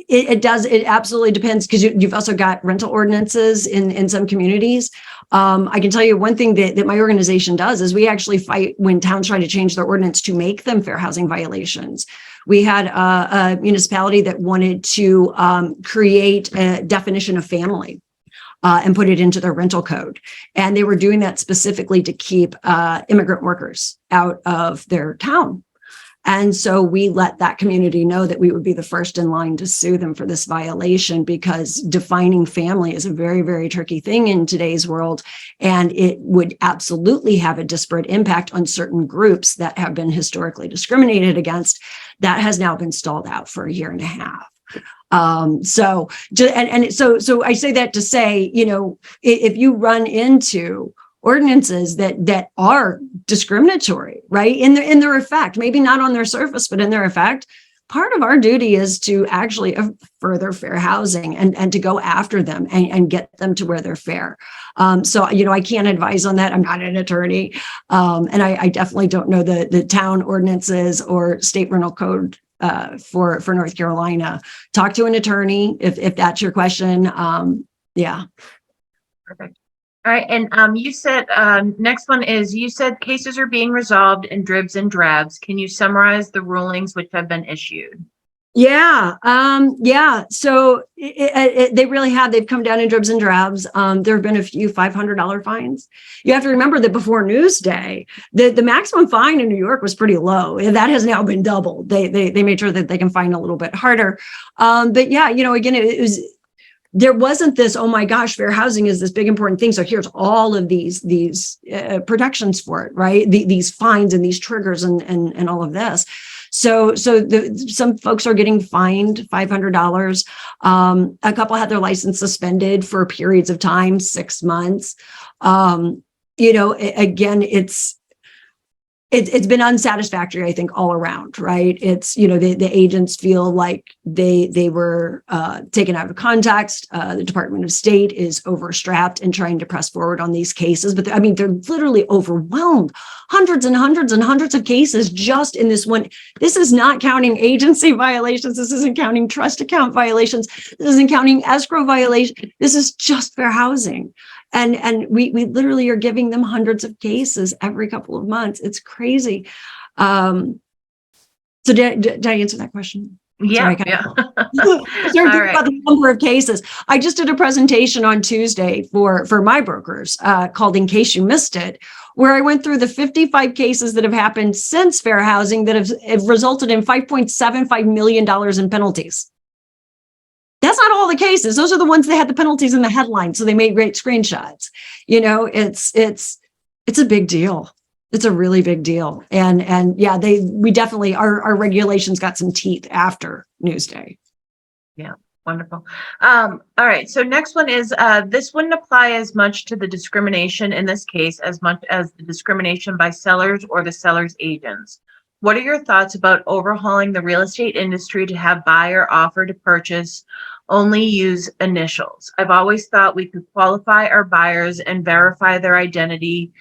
It absolutely depends because you've also got rental ordinances in some communities. I can tell you one thing that my organization does is we actually fight when towns try to change their ordinance to make them fair housing violations. We had a municipality that wanted to create a definition of family and put it into their rental code. And they were doing that specifically to keep immigrant workers out of their town. And so we let that community know that we would be the first in line to sue them for this violation because defining family is a very, very tricky thing in today's world. And it would absolutely have a disparate impact on certain groups that have been historically discriminated against. That has now been stalled out for 1.5 years. So I say that to say, if you run into ordinances that are discriminatory, right? In their effect, maybe not on their surface, but in their effect, part of our duty is to actually further fair housing and to go after them and get them to where they're fair. So I can't advise on that. I'm not an attorney. And I definitely don't know the town ordinances or state rental code for North Carolina. Talk to an attorney if that's your question. Yeah. Perfect. All right. And you said, next one is, you said cases are being resolved in dribs and drabs. Can you summarize the rulings which have been issued? Yeah. So they really have. They've come down in dribs and drabs. There have been a few $500 fines. You have to remember that before Newsday, the maximum fine in New York was pretty low. And that has now been doubled. They made sure that they can fine a little bit harder. But yeah, again, there wasn't this, oh my gosh, fair housing is this big important thing. So here's all of these protections for it, right? These fines and these triggers and all of this. So some folks are getting fined $500. A couple had their license suspended for periods of time, 6 months. Again, it's it's been unsatisfactory, I think, all around, right? It's, the agents feel like they were taken out of context. The Department of State is overstrapped and trying to press forward on these cases. But I mean, they're literally overwhelmed. Hundreds and hundreds and hundreds of cases just in this one. This is not counting agency violations. This isn't counting trust account violations. This isn't counting escrow violations. This is just fair housing. And we literally are giving them hundreds of cases every couple of months. It's crazy. So did I answer that question? Yeah. Sorry, Yeah. Sorry, right. about the number of cases. I just did a presentation on Tuesday for my brokers called In Case You Missed It, where I went through the 55 cases that have happened since fair housing that have resulted in $5.75 million in penalties. That's not all the cases. Those are the ones that had the penalties in the headline. So they made great screenshots. It's a big deal. It's a really big deal. And yeah, we definitely, our regulations got some teeth after Newsday. Yeah. Wonderful. All right. So next one is, this wouldn't apply as much to the discrimination in this case as much as the discrimination by sellers or the seller's agents. What are your thoughts about overhauling the real estate industry to have buyer offer to purchase only use initials? I've always thought we could qualify our buyers and verify their identity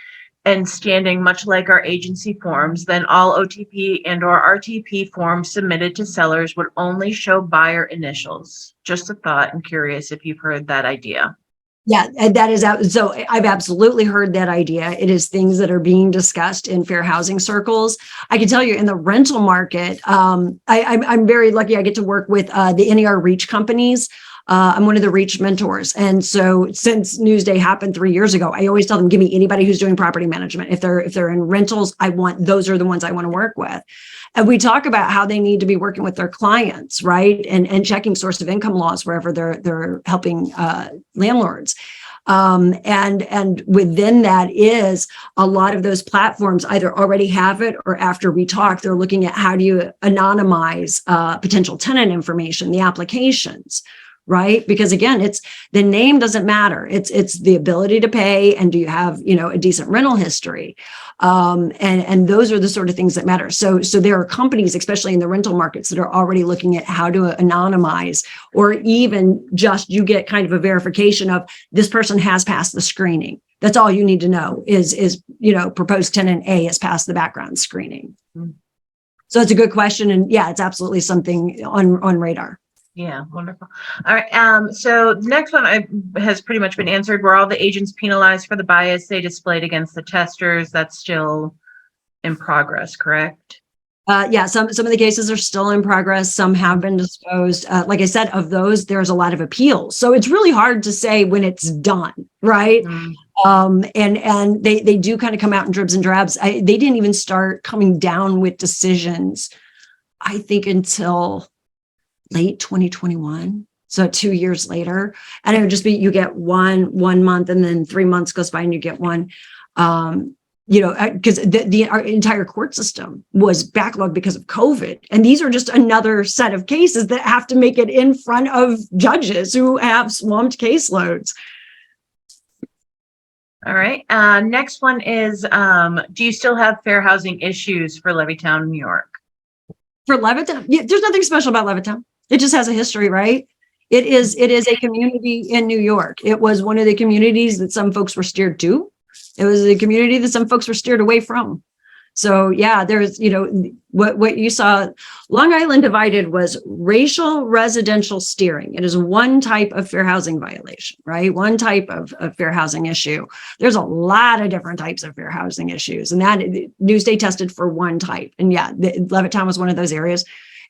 and standing, much like our agency forms. Then all OTP and or RTP forms submitted to sellers would only show buyer initials. Just a thought. I'm curious if you've heard that idea. Yeah, and that is out. So I've absolutely heard that idea. It is things that are being discussed in fair housing circles. I can tell you in the rental market, I'm very lucky. I get to work with the NER Reach companies. I'm one of the Reach mentors. And so since Newsday happened 3 years ago, I always tell them, give me anybody who's doing property management. If they're in rentals, those are the ones I want to work with. And we talk about how they need to be working with their clients, right? And checking source of income laws wherever they're helping landlords. And within that is a lot of those platforms either already have it, or after we talk, they're looking at how do you anonymize potential tenant information, the applications, right? Because again, it's the name doesn't matter. It's the ability to pay, and do you have, a decent rental history? And those are the sort of things that matter. So there are companies, especially in the rental markets, that are already looking at how to anonymize, or even just you get kind of a verification of this person has passed the screening. That's all you need to know is proposed tenant A has passed the background screening. So it's a good question. And yeah, it's absolutely something on radar. Yeah, wonderful. All right. So the next one has pretty much been answered. Were all the agents penalized for the bias they displayed against the testers? That's still in progress, correct? Yeah, some of the cases are still in progress. Some have been disposed. Like I said, of those, there's a lot of appeals. So it's really hard to say when it's done, right? And they do kind of come out in dribs and drabs. They didn't even start coming down with decisions, I think, until late 2021. So 2 years later, and it would just be, you get one month, and then 3 months goes by and you get one, because our entire court system was backlogged because of COVID. And these are just another set of cases that have to make it in front of judges who have swamped caseloads. All right. Next one is, do you still have fair housing issues for Levittown, New York? For Levittown, yeah, there's nothing special about Levittown. It just has a history, right? It is a community in New York. It was one of the communities that some folks were steered to. It was a community that some folks were steered away from. So yeah, there's, what you saw, Long Island Divided was racial residential steering. It is one type of fair housing violation, right? One type of fair housing issue. There's a lot of different types of fair housing issues, and that Newsday tested for one type. And yeah, Levittown was one of those areas.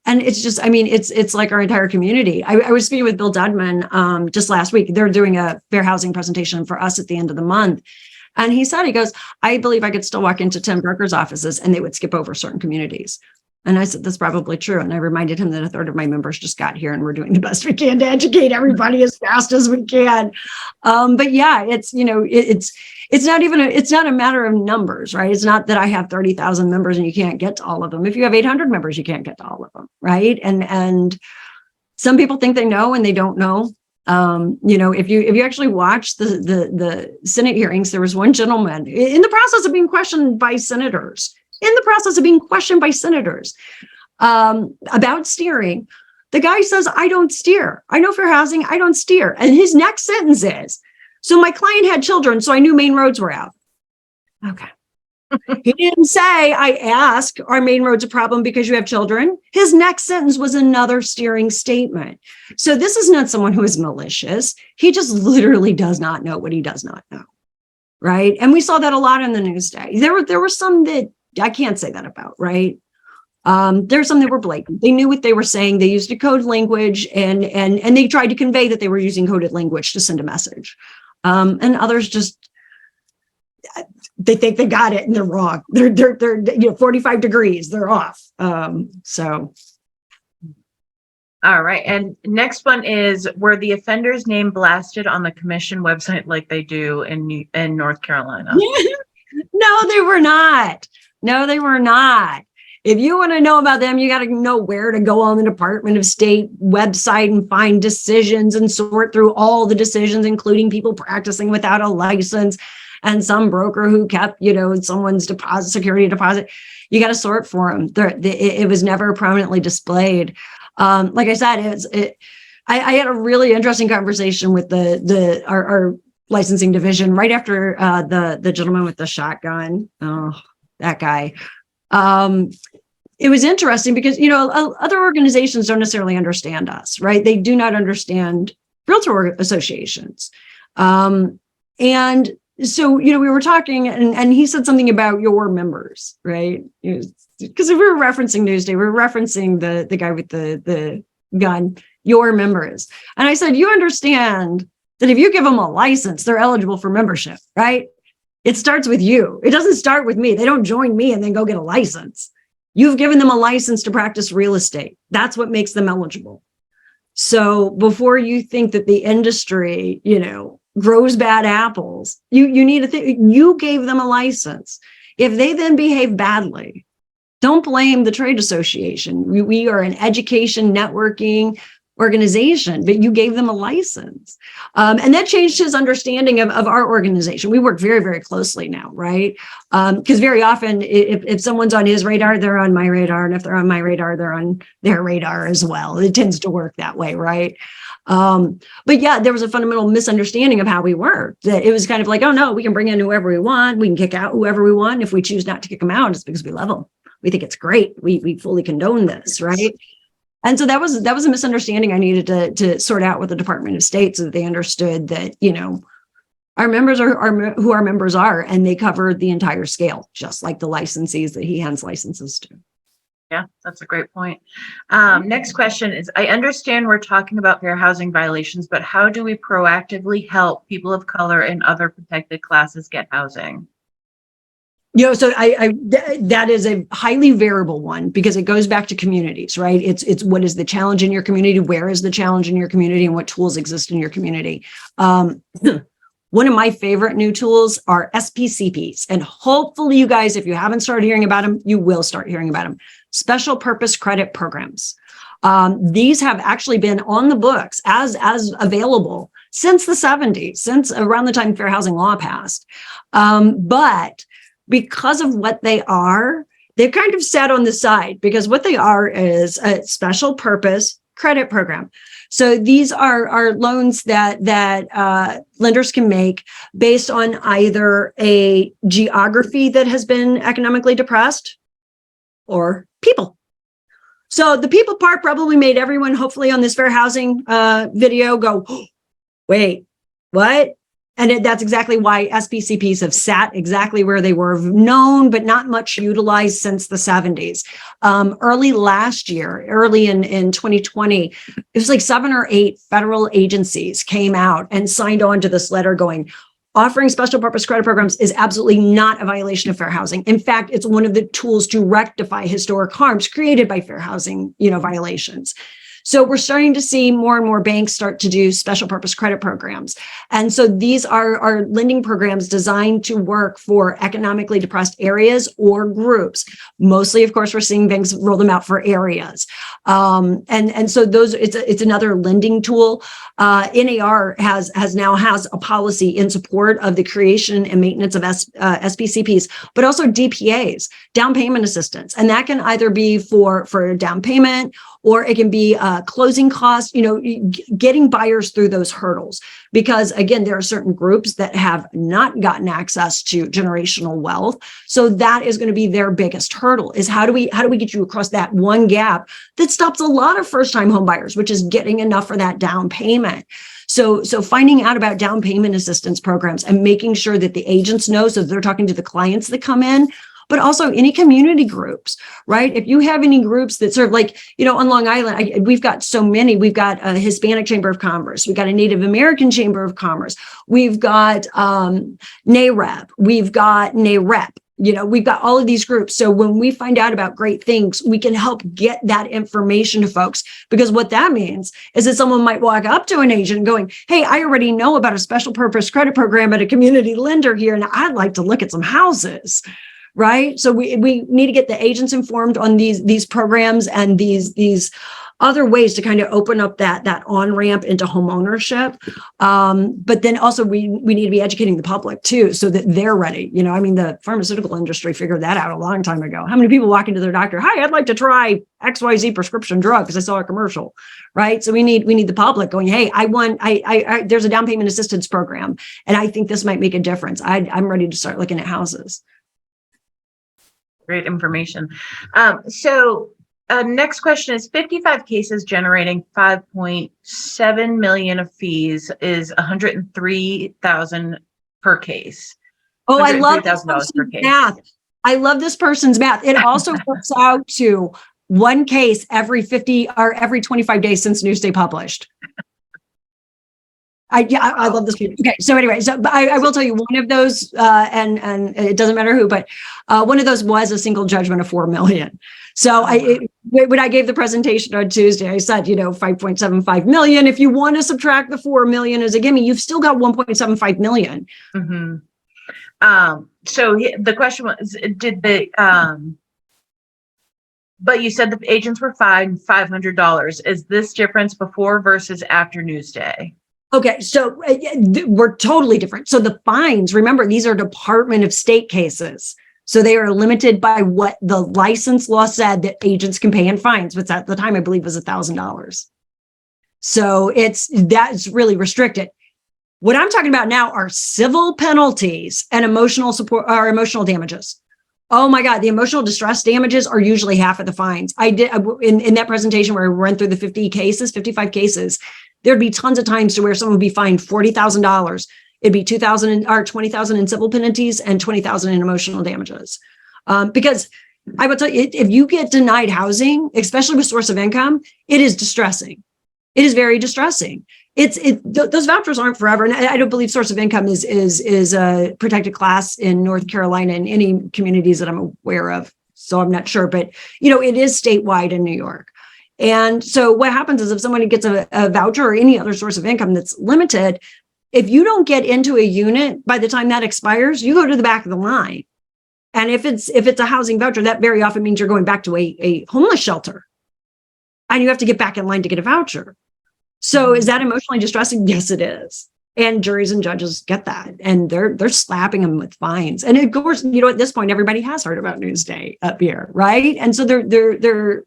And it's just, it's like our entire community. I was speaking with Bill Dudman just last week. They're doing a fair housing presentation for us at the end of the month. And he goes, I believe I could still walk into 10 brokers' offices and they would skip over certain communities. And I said, that's probably true. And I reminded him that a third of my members just got here and we're doing the best we can to educate everybody as fast as we can. But yeah, it's not a matter of numbers, right? It's not that I have 30,000 members and you can't get to all of them. If you have 800 members, you can't get to all of them, right? And some people think they know and they don't know. If you actually watch the Senate hearings, there was one gentleman in the process of being questioned by senators in the process of being questioned by senators about steering. The guy says, I don't steer. I know fair housing, I don't steer. And his next sentence is, so my client had children, so I knew main roads were out. Okay. He didn't say, I ask, are main roads a problem because you have children? His next sentence was another steering statement. So this is not someone who is malicious. He just literally does not know what he does not know. Right. And we saw that a lot in the news day. There were some that I can't say that about, right? There's some that were blatant. They knew what they were saying. They used a code language and they tried to convey that they were using coded language to send a message. And others just, they think they got it and they're wrong. They're 45 degrees, they're off. So. All right. And next one is, were the offender's name blasted on the commission website like they do in North Carolina? No, they were not. No, they were not. If you want to know about them, you got to know where to go on the Department of State website and find decisions and sort through all the decisions, including people practicing without a license and some broker who kept, someone's security deposit. You got to sort for them. It was never prominently displayed. Like I said, I had a really interesting conversation with our licensing division right after the gentleman with the shotgun. Oh, that guy. It was interesting because, other organizations don't necessarily understand us, right? They do not understand realtor associations. And so, we were talking and he said something about your members, right? Because if we were referencing Newsday, we were referencing the guy with the gun, your members. And I said, you understand that if you give them a license, they're eligible for membership, right? It starts with you. It doesn't start with me. They don't join me and then go get a license. You've given them a license to practice real estate. That's what makes them eligible. So before you think that the industry, grows bad apples, you need to think, you gave them a license. If they then behave badly, don't blame the trade association. We are an education networking organization, but you gave them a license. And that changed his understanding of our organization. We work very, very closely now, right? Because very often if someone's on his radar, they're on my radar. And if they're on my radar, they're on their radar as well. It tends to work that way, right? But yeah, there was a fundamental misunderstanding of how we work. That it was kind of like, oh no, we can bring in whoever we want. We can kick out whoever we want. If we choose not to kick them out, it's because we love them. We think it's great. We fully condone this, right? And so that was a misunderstanding I needed to sort out with the Department of State so that they understood that, our members are who our members are, and they cover the entire scale, just like the licensees that he hands licenses to. Yeah, that's a great point. Next question is, I understand we're talking about fair housing violations, but how do we proactively help people of color and other protected classes get housing? So that is a highly variable one because it goes back to communities, right? It's what is the challenge in your community? Where is the challenge in your community? And what tools exist in your community? One of my favorite new tools are SPCPs. And hopefully you guys, if you haven't started hearing about them, you will start hearing about them. Special purpose credit programs. These have actually been on the books as available since the 70s, since around the time fair housing law passed. But because of what they are, they've kind of sat on the side because what they are is a special purpose credit program. So these are loans that lenders can make based on either a geography that has been economically depressed or people. So the people part probably made everyone, hopefully on this fair housing video, go, oh, wait, what? And that's exactly why SPCPs have sat exactly where they were known, but not much utilized since the 70s. Early last year, early in 2020, it was like 7 or 8 federal agencies came out and signed on to this letter going, offering special purpose credit programs is absolutely not a violation of fair housing. In fact, it's one of the tools to rectify historic harms created by fair housing, violations. So we're starting to see more and more banks start to do special purpose credit programs. And so these are lending programs designed to work for economically depressed areas or groups. Mostly, of course, we're seeing banks roll them out for areas. And so it's another lending tool. NAR has a policy in support of the creation and maintenance of SPCPs, but also DPAs, down payment assistance. And that can either be for a down payment, or it can be closing costs, getting buyers through those hurdles. Because again, there are certain groups that have not gotten access to generational wealth. So that is going to be their biggest hurdle, is how do we get you across that one gap that stops a lot of first-time home buyers, which is getting enough for that down payment. So finding out about down payment assistance programs and making sure that the agents know, so they're talking to the clients that come in, but also any community groups, right? If you have any groups that serve, like, on Long Island, we've got so many. We've got a Hispanic Chamber of Commerce. We've got a Native American Chamber of Commerce. We've got NAREP. We've got NAREP. We've got all of these groups. So when we find out about great things, we can help get that information to folks, because what that means is that someone might walk up to an agent going, hey, I already know about a special purpose credit program at a community lender here, and I'd like to look at some houses. Right. So we need to get the agents informed on these programs and these other ways to kind of open up that on-ramp into home ownership. But then also we need to be educating the public too, so that they're ready. The pharmaceutical industry figured that out a long time ago. How many people walk into their doctor, hi, I'd like to try XYZ prescription drug because I saw a commercial, right? So we need the public going, hey, there's a down payment assistance program, and I think this might make a difference. I'm ready to start looking at houses. Great information. Next question is 55 cases generating 5.7 million of fees is 103,000 per case. Oh, I love this person's math. I love this person's math. It also works out to one case every 50 or every 25 days since Newsday published. I love this. Okay, so anyway, I will tell you one of those, and it doesn't matter who, but one of those was a single judgment of 4 million. So when I gave the presentation on Tuesday, I said, 5.75 million. If you want to subtract the 4 million as a gimme, you've still got 1.75 million. Mm-hmm. So the question was, but you said the agents were fined $500. Is this difference before versus after Newsday? Okay, so we're totally different. So the fines, remember, these are Department of State cases. So they are limited by what the license law said that agents can pay in fines, which at the time I believe was $1,000. So that's really restricted. What I'm talking about now are civil penalties and emotional support or emotional damages. Oh my God, the emotional distress damages are usually half of the fines. I did in that presentation where I went through the 55 cases, there'd be tons of times to where someone would be fined $40,000. It'd be $2,000 or $20,000 in civil penalties and $20,000 in emotional damages. Because I will tell you, if you get denied housing, especially with source of income, it is distressing. It is very distressing. Those vouchers aren't forever, and I don't believe source of income is a protected class in North Carolina and any communities that I'm aware of. So I'm not sure, but it is statewide in New York. And so what happens is if somebody gets a voucher or any other source of income that's limited, if you don't get into a unit by the time that expires, you go to the back of the line. And if it's a housing voucher, that very often means you're going back to a homeless shelter, and you have to get back in line to get a voucher. So is that emotionally distressing? Yes, it is. And juries and judges get that, and they're slapping them with fines. And of course, at this point, everybody has heard about Newsday up here, right? And so they're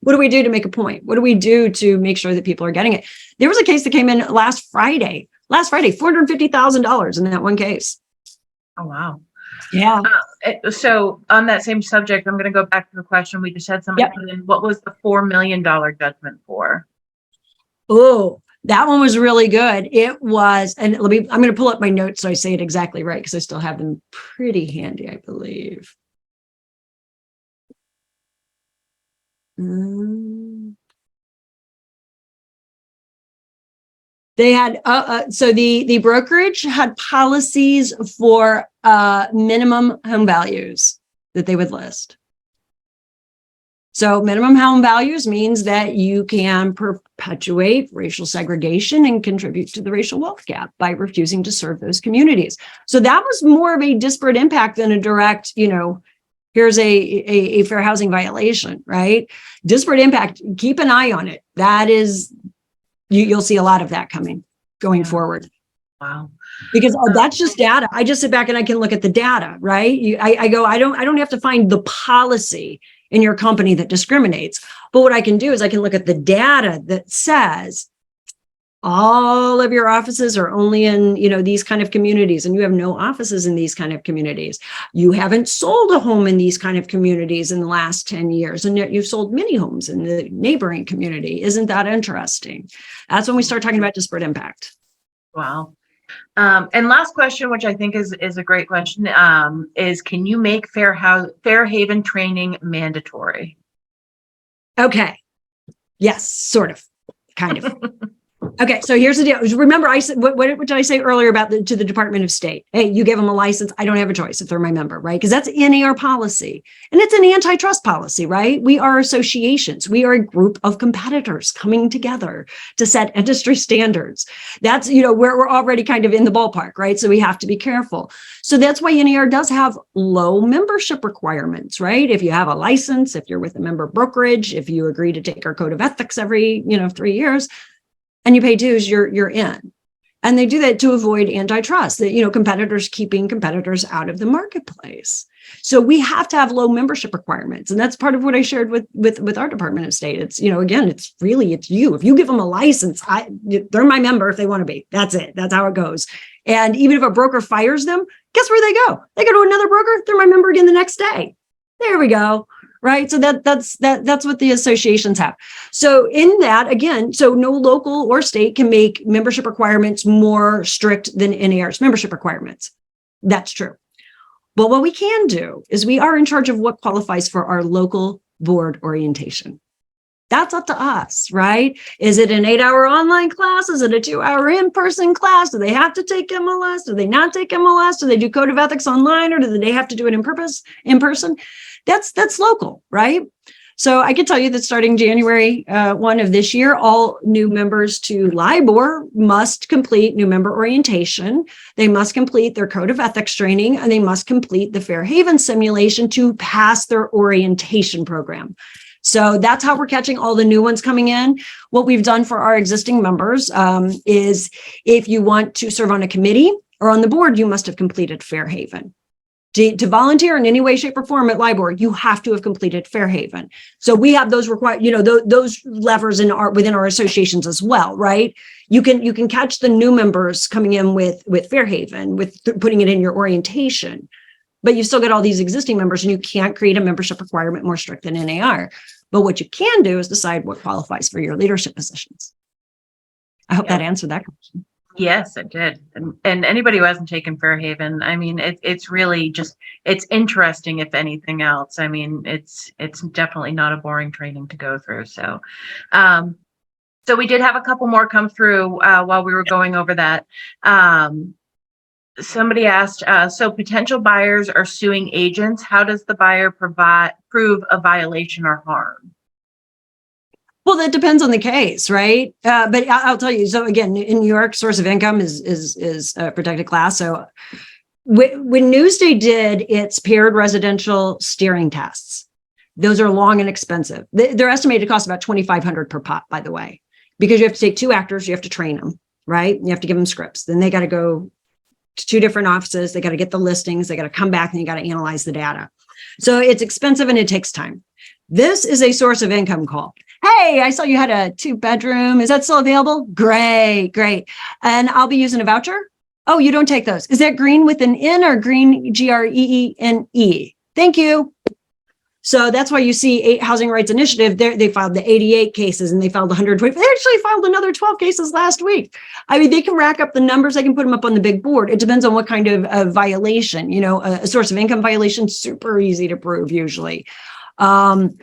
what do we do to make a point? What do we do to make sure that people are getting it? There was a case that came in last Friday, $450,000 in that one case. Oh, wow. Yeah. So on that same subject, I'm going to go back to the question we just had somebody put in. What was the $4 million judgment for? Oh, that one was really good. It was, and I'm going to pull up my notes so I say it exactly right, because I still have them pretty handy, I believe. They had, so the brokerage had policies for minimum home values that they would list. So minimum home values means that you can perpetuate racial segregation and contribute to the racial wealth gap by refusing to serve those communities. So that was more of a disparate impact than a direct, here's a fair housing violation, right? Disparate impact, keep an eye on it. That is, you'll see a lot of that going forward. Wow. Because that's just data. I just sit back and I can look at the data, right? I don't have to find the policy in your company that discriminates. But what I can do is I can look at the data that says all of your offices are only in, these kind of communities, and you have no offices in these kind of communities. You haven't sold a home in these kind of communities in the last 10 years, and yet you've sold many homes in the neighboring community. Isn't that interesting? That's when we start talking about disparate impact. Wow. And last question, which I think is a great question, is can you make fair haven training mandatory? Okay. Yes, sort of, kind of. Okay, so here's the deal. Remember, I said, what did I say earlier about to the Department of State? Hey, you give them a license. I don't have a choice if they're my member, right? Because that's NAR policy. And it's an antitrust policy, right? We are associations. We are a group of competitors coming together to set industry standards. That's, we're already kind of in the ballpark, right? So we have to be careful. So that's why NAR does have low membership requirements, right? If you have a license, if you're with a member brokerage, if you agree to take our code of ethics every, 3 years, and you pay dues, you're in. And they do that to avoid antitrust, that, competitors keeping competitors out of the marketplace. So we have to have low membership requirements. And that's part of what I shared with our Department of State. It's, again, it's you. If you give them a license, they're my member if they want to be. That's it. That's how it goes. And even if a broker fires them, guess where they go? They go to another broker. They're my member again the next day. There we go. Right. So that's what the associations have. So in that, again, so no local or state can make membership requirements more strict than NAR's membership requirements. That's true. But what we can do is we are in charge of what qualifies for our local board orientation. That's up to us, right? Is it an 8-hour online class? Is it a 2-hour in-person class? Do they have to take MLS? Do they not take MLS? Do they do code of ethics online, or do they have to do it in person? That's local, right? So I can tell you that starting January 1 of this year, all new members to LIBOR must complete new member orientation. They must complete their code of ethics training, and they must complete the Fair Haven simulation to pass their orientation program. So that's how we're catching all the new ones coming in. What we've done for our existing members is if you want to serve on a committee or on the board, you must have completed Fair Haven. To volunteer in any way, shape, or form at LIBOR, you have to have completed Fair Haven. So we have those required, those levers within our associations as well, right? You can catch the new members coming in with Fair Haven, with putting it in your orientation, but you still get all these existing members, and you can't create a membership requirement more strict than NAR. But what you can do is decide what qualifies for your leadership positions. I hope that answered that question. Yes, it did. And anybody who hasn't taken Fair Haven, I mean, it's really just, it's interesting, if anything else. I mean, it's definitely not a boring training to go through. So, so we did have a couple more come through while we were going over that. Somebody asked, so potential buyers are suing agents. How does the buyer prove a violation or harm? Well, that depends on the case, right? But I'll tell you. So again, in New York, source of income is a protected class. So when Newsday did its paired residential steering tests, those are long and expensive. They're estimated to cost about $2,500 per pop, by the way, because you have to take 2 actors, you have to train them, right? You have to give them scripts. Then they got to go to 2 different offices. They got to get the listings. They got to come back, and you got to analyze the data. So it's expensive and it takes time. This is a source of income call. Hey, I saw you had a 2-bedroom. Is that still available? Great. And I'll be using a voucher. Oh, you don't take those. Is that green with an N or green, GREENE? Thank you. So that's why you see Housing Rights Initiative, they filed the 88 cases and they filed 120. They actually filed another 12 cases last week. I mean, they can rack up the numbers. They can put them up on the big board. It depends on what kind of violation. A source of income violation, super easy to prove usually. If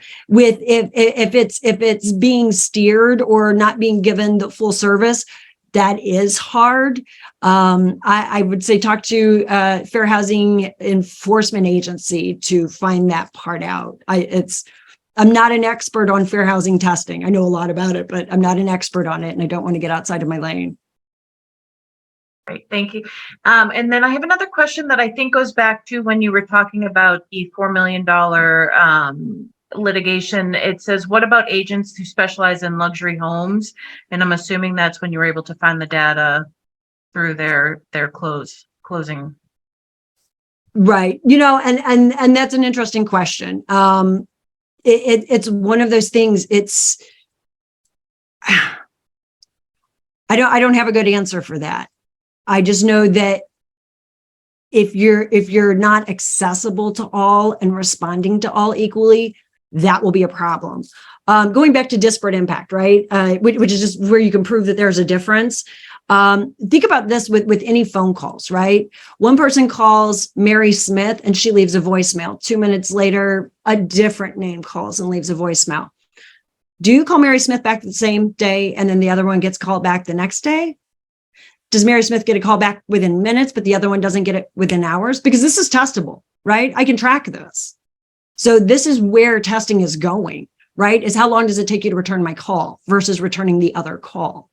it's being steered or not being given the full service, that is hard. I would say talk to Fair Housing Enforcement Agency to find that part out. I'm not an expert on fair housing testing. I know a lot about it, but I'm not an expert on it, and I don't want to get outside of my lane. Great, thank you. And then I have another question that I think goes back to when you were talking about the $4 million litigation. It says, what about agents who specialize in luxury homes? And I'm assuming that's when you were able to find the data through their closing. Right. You know, and that's an interesting question. It's one of those things. It's, I don't have a good answer for that. I just know that if you're not accessible to all and responding to all equally, that will be a problem. Going back to disparate impact, right? Which is just where you can prove that there's a difference. Think about this with any phone calls, right? One person calls Mary Smith and she leaves a voicemail. 2 minutes later, a different name calls and leaves a voicemail. Do you call Mary Smith back the same day and then the other one gets called back the next day? Does Mary Smith get a call back within minutes, but the other one doesn't get it within hours? Because this is testable, right? I can track this. So this is where testing is going, right? Is how long does it take you to return my call versus returning the other call?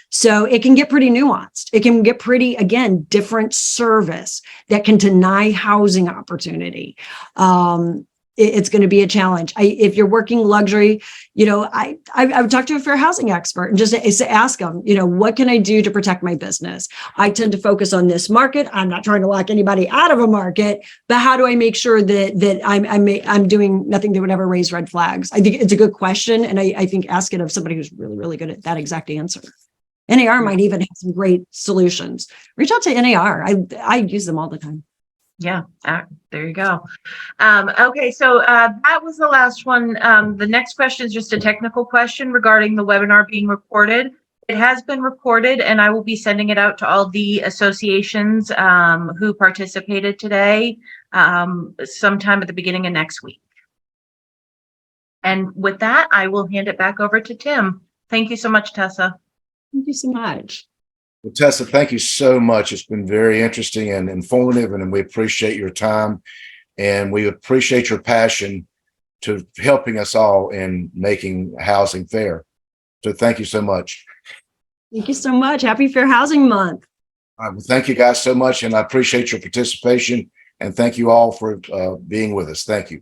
So it can get pretty nuanced. It can get pretty, again, different service that can deny housing opportunity. It's going to be a challenge. If you're working luxury, you know, I would talk to a fair housing expert and just ask them, you know, what can I do to protect my business? I tend to focus on this market. I'm not trying to lock anybody out of a market, but how do I make sure that I'm doing nothing that would ever raise red flags? I think it's a good question, and I think ask it of somebody who's really, really good at that exact answer. NAR might even have some great solutions. Reach out to NAR. I use them all the time. Yeah, there you go. Okay, so that was the last one. The next question is just a technical question regarding the webinar being recorded. It has been recorded, and I will be sending it out to all the associations who participated today sometime at the beginning of next week. And with that, I will hand it back over to Tim. Thank you so much, Tessa. Thank you so much. Well, Tessa, thank you so much. It's been very interesting and informative, and we appreciate your time, and we appreciate your passion to helping us all in making housing fair. So thank you so much. Thank you so much. Happy Fair Housing Month. All right, well, thank you guys so much, and I appreciate your participation, and thank you all for being with us. Thank you.